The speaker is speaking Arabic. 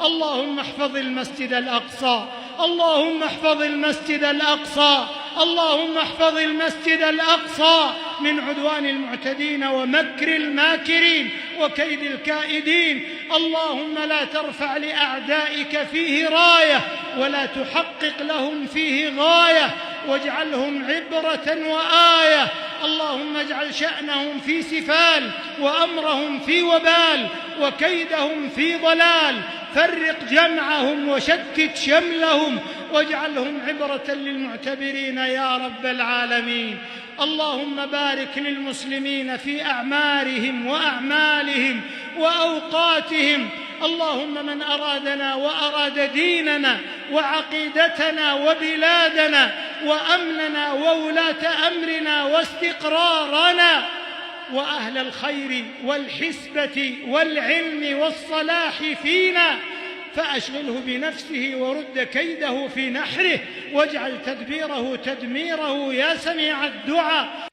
اللهم احفظ المسجد الأقصى، اللهم احفظ المسجد الأقصى، اللهم احفظ المسجد الأقصى من عدوان المعتدين ومكر الماكرين وكيد الكائدين. اللهم لا ترفع لأعدائك فيه راية ولا تحقق لهم فيه غاية، واجعلهم عبرة وآية. اللهم اجعل شأنهم في سفال وأمرهم في وبال وكيدهم في ضلال، فرق جمعهم وشتت شملهم واجعلهم عبرة للمعتبرين يا رب العالمين. اللهم بارك للمسلمين في أعمارهم وأعمالهم وأوقاتهم. اللهم من أرادنا وأراد ديننا وعقيدتنا وبلادنا وأمننا وولاة أمرنا واستقرارنا وأهل الخير والحسبة والعلم والصلاح فينا، فأشغله بنفسه ورد كيده في نحره، واجعل تدبيره تدميره يا سميع الدعاء.